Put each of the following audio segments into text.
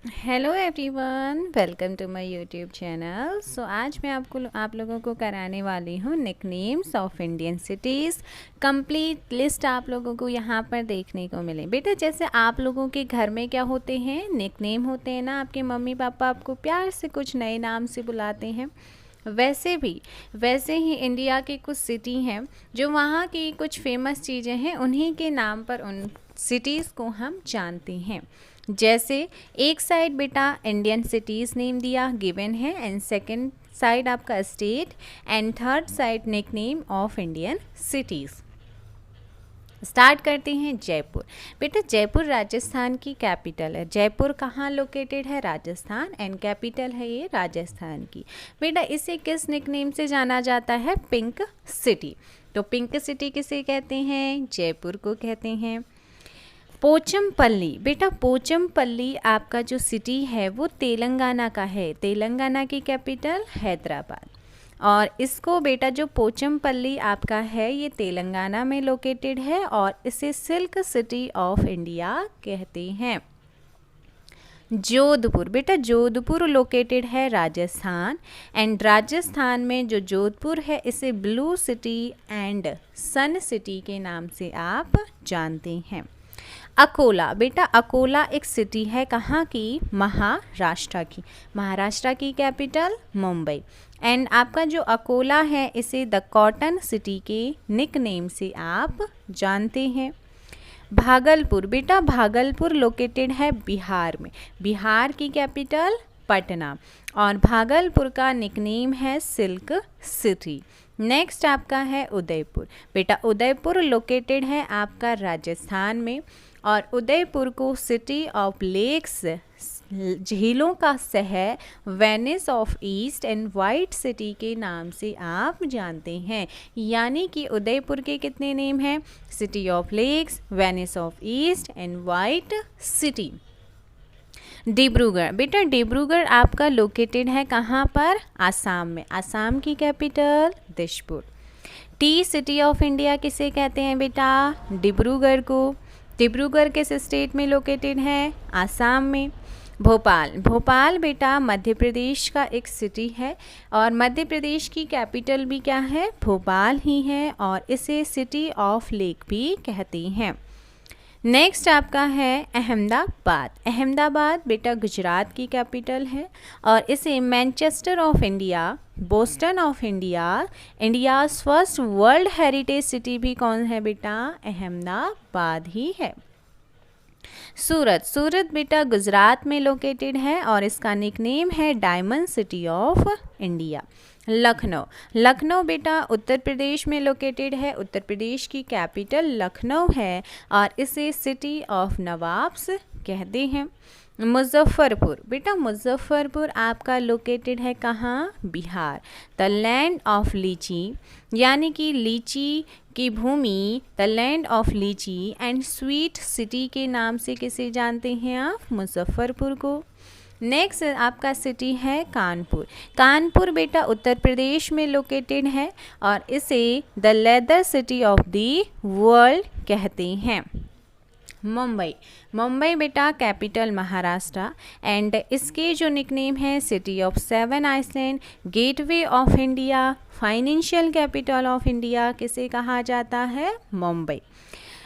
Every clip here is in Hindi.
Hello everyone, welcome to my YouTube channel. So आज मैं आप लोगों को कराने वाली हूँ nicknames of Indian cities. Complete list आप लोगों को यहाँ पर देखने को मिले। बेटा जैसे आप लोगों के घर में क्या होते हैं, निकनेम होते हैं ना, आपके मम्मी पापा आपको प्यार से कुछ नए नाम से बुलाते हैं, वैसे ही इंडिया की कुछ सिटी हैं जो वहाँ की कुछ फेमस चीज़ें हैं, उन्हीं के नाम पर उन सिटीज़ को हम जानते हैं। जैसे एक साइड बेटा इंडियन सिटीज़ नेम दिया गिवन है, एंड सेकंड साइड आपका state, and third side nickname of Indian cities. Start करते हैं जयपुर। बेटा जयपुर राजस्थान की कैपिटल है। जयपुर कहाँ लोकेटेड है? राजस्थान, एंड कैपिटल है ये राजस्थान की। बेटा इसे किस निकनेम से जाना जाता है? Pink city. तो पिंक सिटी किसे कहते हैं? जयपुर को कहते हैं। पोचमपल्ली। बेटा पोचमपल्ली आपका जो सिटी है वो तेलंगाना का है। तेलंगाना की कैपिटल हैदराबाद, और इसको बेटा जो पोचमपल्ली आपका है ये तेलंगाना में लोकेटेड है, और इसे सिल्क सिटी ऑफ इंडिया कहते हैं। जोधपुर। बेटा जोधपुर लोकेटेड है राजस्थान, एंड राजस्थान में जो जोधपुर है इसे blue city and sun city के नाम से आप जानते हैं। अकोला। बेटा अकोला एक सिटी है, कहाँ की? महाराष्ट्र की। महाराष्ट्र की कैपिटल मुंबई, एंड आपका जो अकोला है इसे द कॉटन सिटी के निकनेम से आप जानते हैं। भागलपुर। बेटा भागलपुर लोकेटेड है बिहार में। बिहार की कैपिटल पटना, और भागलपुर का निकनेम है सिल्क सिटी। नेक्स्ट आपका है उदयपुर। बेटा उदयपुर लोकेटेड है आपका राजस्थान में, और उदयपुर को सिटी ऑफ लेक्स, झीलों का शहर, Venice of east and white city के नाम से आप जानते हैं। यानी कि उदयपुर के कितने नेम हैं? City of lakes, Venice of east and white city. Dibrugarh. बेटा डिब्रूगढ़ आपका लोकेटेड है कहाँ पर? आसाम में। आसाम की capital Dispur. T city of India किसे कहते हैं बेटा? डिब्रूगढ़ को। डिब्रूगढ़ किस स्टेट में लोकेटेड है? आसाम में। भोपाल। भोपाल बेटा मध्य प्रदेश का एक सिटी है, और मध्य प्रदेश की कैपिटल भी क्या है? भोपाल ही है, और इसे सिटी ऑफ लेक भी कहते हैं। नेक्स्ट आपका है अहमदाबाद। अहमदाबाद बेटा गुजरात की कैपिटल है, और इसे Manchester of India, Boston of India, India's first world heritage city भी कौन है बेटा? अहमदाबाद ही है। सूरत। सूरत बेटा गुजरात में लोकेटेड है, और इसका निकनेम है diamond city of India. Lucknow. Lucknow बेटा उत्तर प्रदेश में लोकेटेड है। उत्तर प्रदेश की कैपिटल लखनऊ है, और इसे सिटी ऑफ नवाब्स कहते हैं। मुजफ्फरपुर। बेटा मुजफ्फरपुर आपका लोकेटेड है कहाँ? बिहार। द लैंड ऑफ लीची, यानी कि लीची की भूमि, द लैंड ऑफ लीची एंड स्वीट सिटी के नाम से किसे जानते हैं आप? मुजफ्फरपुर को। नेक्स्ट आपका सिटी है कानपुर। कानपुर बेटा उत्तर प्रदेश में लोकेटेड है, और इसे the leather city of the world कहते हैं। मुंबई। मुंबई बेटा कैपिटल महाराष्ट्र, एंड इसके जो निकनेम है city of seven island, gateway of India, financial capital of India किसे कहा जाता है? मुंबई।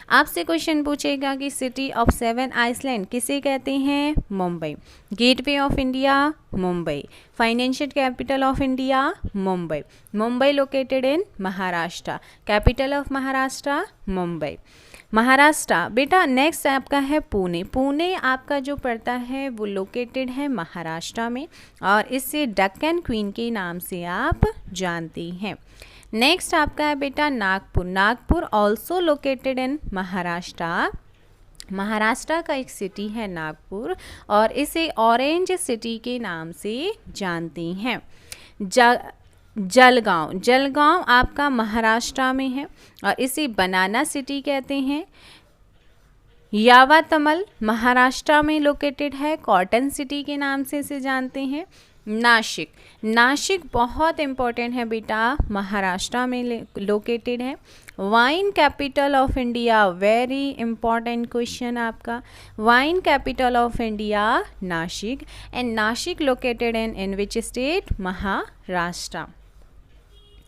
आपसे क्वेश्चन पूछेगा कि सिटी ऑफ सेवन आइसलैंड किसे कहते हैं? Mumbai. Gateway of India? Mumbai. Financial capital of India? Mumbai. Mumbai located in Maharashtra. Capital of Maharashtra? Mumbai. Maharashtra बेटा नेक्स्ट आपका है पुणे। पुणे आपका जो पड़ता है वो लोकेटेड है महाराष्ट्र में, और इसे डक्कन क्वीन के नाम से आप जानते हैं। नेक्स्ट आपका है बेटा नागपुर। नागपुर ऑल्सो लोकेटेड इन महाराष्ट्र। महाराष्ट्र का एक सिटी है नागपुर, और इसे ऑरेंज सिटी के नाम से जानते हैं। जलगांव। जलगांव आपका महाराष्ट्र में है, और इसे बनाना सिटी कहते हैं। यावतमल महाराष्ट्र में लोकेटेड है, कॉटन सिटी के नाम से इसे जानते हैं। नासिक। नासिक बहुत इम्पोर्टेंट है बेटा, महाराष्ट्र में लोकेटेड है, wine capital of India, very important question आपका। Wine capital of India Nashik, and Nashik located in which state? Maharashtra.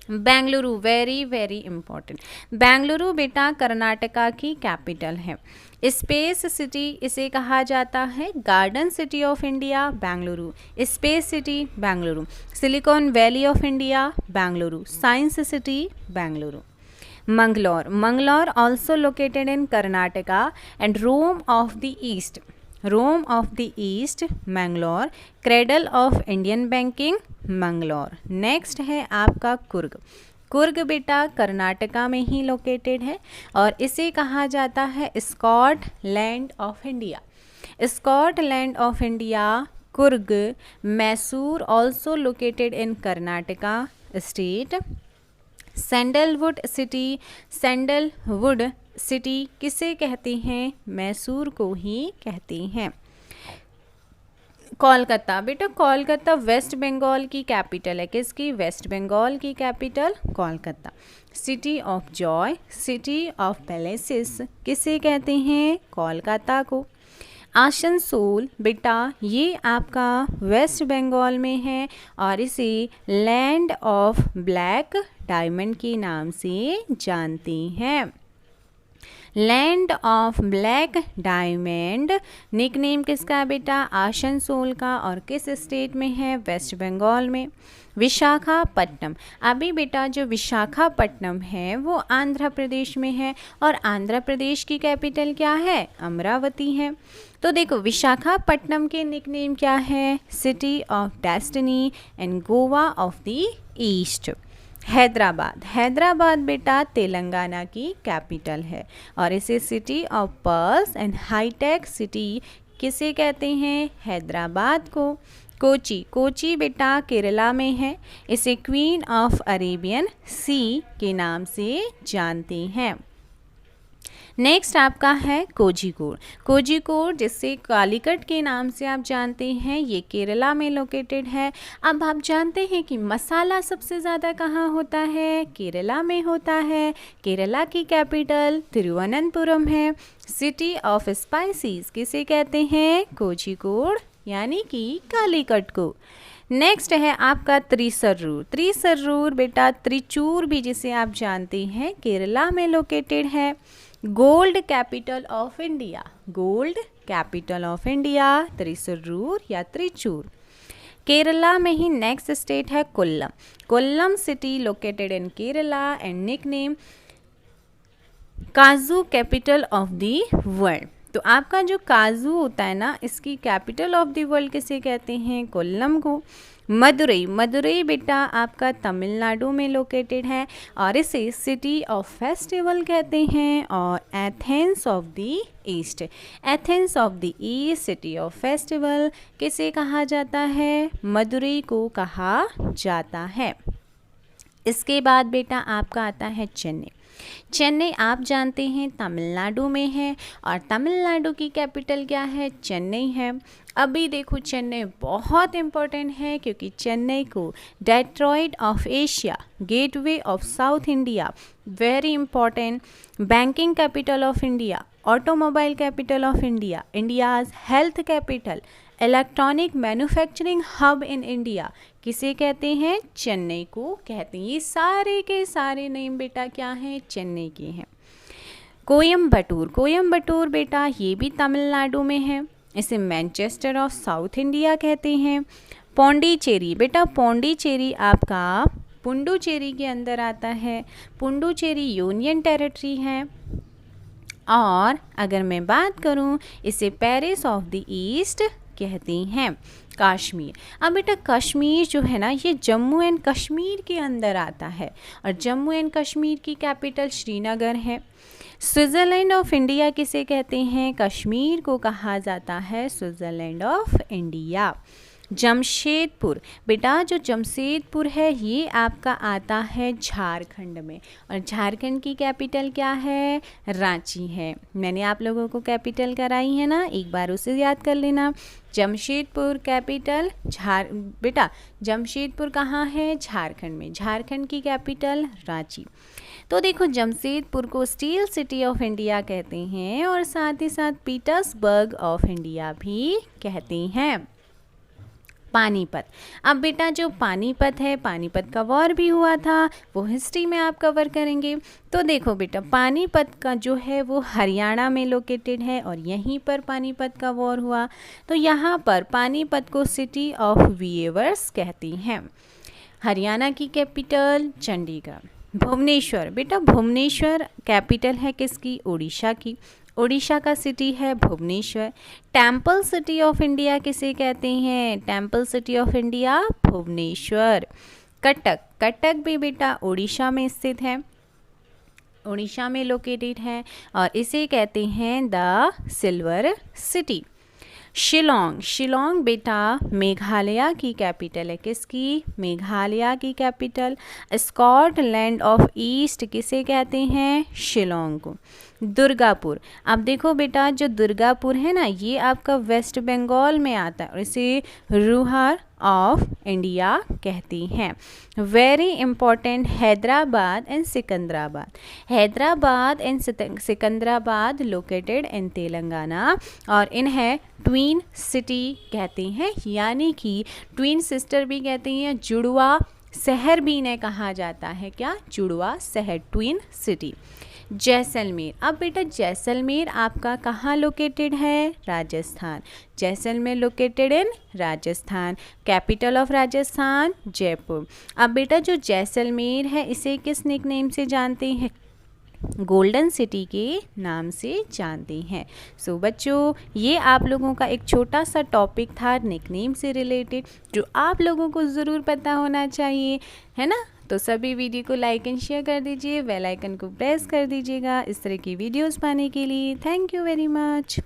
Bengaluru, very very important. Bengaluru बेटा कर्नाटका की कैपिटल है। स्पेस सिटी इसे कहा जाता है, garden city of India Bengaluru, space city Bengaluru, Silicon Valley of India Bengaluru, science city Bengaluru. Mangalore, Mangalore also located in Karnataka and Rome of the east, Rome of the east Mangalore, cradle of Indian banking Mangalore. Next है आपका कुर्ग। कुर्ग बेटा कर्नाटका में ही लोकेटेड है और इसे कहा जाता है Scotland of India, Scotland of India Coorg. Mysore also located in Karnataka state. Sandalwood city, sandalwood city किसे कहते हैं? मैसूर को ही कहते हैं। कोलकाता बेटा, कोलकाता वेस्ट बंगाल की कैपिटल है। किसकी? वेस्ट बंगाल की capital Kolkata. City of Joy, city of palaces किसे कहते हैं? कोलकाता को। आसनसोल बेटा ये आपका वेस्ट बंगाल में है और इसे लैंड ऑफ ब्लैक डायमंड के नाम से जानते हैं। Land of black diamond nickname किसका है बेटा? आसनसोल का, और किस स्टेट में है? वेस्ट बंगाल में। विशाखापट्टनम, अभी बेटा जो विशाखापट्टनम है वो आंध्र प्रदेश में है और आंध्र प्रदेश की कैपिटल क्या है? अमरावती है। तो देखो विशाखापट्टनम के निकनेम क्या है? City of destiny and Goa of the east. Hyderabad, Hyderabad बेटा तेलंगाना की कैपिटल है और इसे city of pearls and hitech city किसे कहते हैं? हैदराबाद को। कोची, कोची बेटा केरला में है, इसे क्वीन ऑफ अरेबियन सी के नाम से जानते हैं। नेक्स्ट आपका है कोझिकोड। कोझिकोड जिसे कालीकट के नाम से आप जानते हैं, ये केरला में लोकेटेड है। अब आप जानते हैं कि मसाला सबसे ज़्यादा कहाँ होता है? केरला में होता है। केरला की कैपिटल तिरुवनंतपुरम है। सिटी ऑफ स्पाइसेस किसे कहते हैं? कोझिकोड यानी कि कालीकट को। नेक्स्ट है आपका त्रिसर्रूर। त्रिसर्रूर बेटा त्रिचूर भी जिसे आप जानते हैं केरला में लोकेटेड है। Gold capital of India, gold capital of India Thrissur या त्रिचूर। केरला में ही नेक्स्ट स्टेट है Kollam. Kollam city located in Kerala and nickname kaju capital of the world. तो आपका जो काजू होता है ना, इसकी कैपिटल ऑफ द वर्ल्ड किसे कहते हैं? कोल्लम को। मदुरई, मदुरई बेटा आपका तमिलनाडु में लोकेटेड है और इसे सिटी ऑफ फेस्टिवल कहते हैं। और Athens of the east, Athens of the east city of festival किसे कहा जाता है? मदुरई को कहा जाता है। इसके बाद बेटा आपका आता है चेन्नई। चेन्नई आप जानते हैं तमिलनाडु में है और तमिलनाडु की कैपिटल क्या है? चेन्नई है। अभी देखो चेन्नई बहुत इम्पोर्टेंट है क्योंकि चेन्नई को Detroit of Asia, gateway of south India, very important, banking capital of India, automobile capital of India, India's health capital, electronic manufacturing hub in India किसे कहते हैं? चेन्नई को कहते हैं। ये सारे के सारे नेम बेटा क्या हैं? चेन्नई के हैं। कोयम्बटूर, कोयम्बटूर बेटा ये भी तमिलनाडु में है, इसे मैनचेस्टर ऑफ साउथ इंडिया कहते हैं। पौंडीचेरी, बेटा पौंडीचेरी आपका पुडुचेरी के अंदर आता है। पुडुचेरी यूनियन टेरिटरी है। और अगर मैं बात करूं, इसे पेरिस ऑफ द ईस्ट कहते हैं। कश्मीर, अब बेटा कश्मीर जो है ना, ये जम्मू एंड कश्मीर के अंदर आता है और जम्मू एंड कश्मीर की कैपिटल श्रीनगर है। स्विट्ज़रलैंड ऑफ इंडिया किसे कहते हैं? कश्मीर को कहा जाता है स्विट्ज़रलैंड ऑफ इंडिया। जमशेदपुर, बेटा जो जमशेदपुर है ये आपका आता है झारखंड में और झारखंड की कैपिटल क्या है? रांची है। मैंने आप लोगों को कैपिटल कराई है ना, एक बार उसे याद कर लेना। जमशेदपुर कैपिटल बेटा जमशेदपुर कहाँ है? झारखंड में। झारखंड की कैपिटल रांची। तो देखो जमशेदपुर को स्टील सिटी ऑफ इंडिया कहते हैं और साथ ही साथ पीटर्सबर्ग ऑफ इंडिया भी कहते हैं। पानीपत, अब बेटा जो पानीपत है, पानीपत का वॉर भी हुआ था, वो हिस्ट्री में आप कवर करेंगे। तो देखो बेटा पानीपत का जो है वो हरियाणा में लोकेटेड है और यहीं पर पानीपत का वॉर हुआ। तो यहाँ पर पानीपत को सिटी ऑफ वीवर्स कहती हैं। हरियाणा की कैपिटल चंडीगढ़। भुवनेश्वर, बेटा भुवनेश्वर कैपिटल है किसकी? उड़ीसा की। उड़ीसा का सिटी है Bhubaneswar. Temple city of India किसे कहते हैं? Temple city of India Bhubaneswar. Cuttack, Cuttack भी बेटा उड़ीसा में स्थित है, उड़ीसा में लोकेटेड है और इसे कहते हैं the silver city. Shillong, Shillong बेटा मेघालय की कैपिटल है, किसकी? मेघालय की कैपिटल। स्कॉटलैंड ऑफ ईस्ट किसे कहते हैं? शिलोंग को। दुर्गापुर, अब देखो बेटा जो दुर्गापुर है ना ये आपका वेस्ट बंगाल में आता है और इसे रूहार ऑफ इंडिया कहती हैं। Very important, Hyderabad and Secunderabad. Hyderabad and Secunderabad located in Telangana और इन्हें ट्विन सिटी कहते हैं, यानी कि ट्विन सिस्टर भी कहते हैं, जुड़वा शहर भी इन्हें कहा जाता है। क्या? जुड़वा शहर, ट्विन सिटी। जैसलमेर, अब बेटा जैसलमेर आपका कहाँ लोकेटेड है? Rajasthan. Jaisalmer located in Rajasthan. Capital of Rajasthan Jaipur. अब बेटा जो जैसलमेर है इसे किस निकनेम से जानते हैं? गोल्डन सिटी के नाम से जानते हैं। सो बच्चों ये आप लोगों का एक छोटा सा टॉपिक था निकनेम से रिलेटेड जो आप लोगों को ज़रूर पता होना चाहिए, है ना। तो सभी वीडियो को लाइक एंड शेयर कर दीजिए, बेल आइकन को प्रेस कर दीजिएगा इस तरह की वीडियोस पाने के लिए। Thank you very much.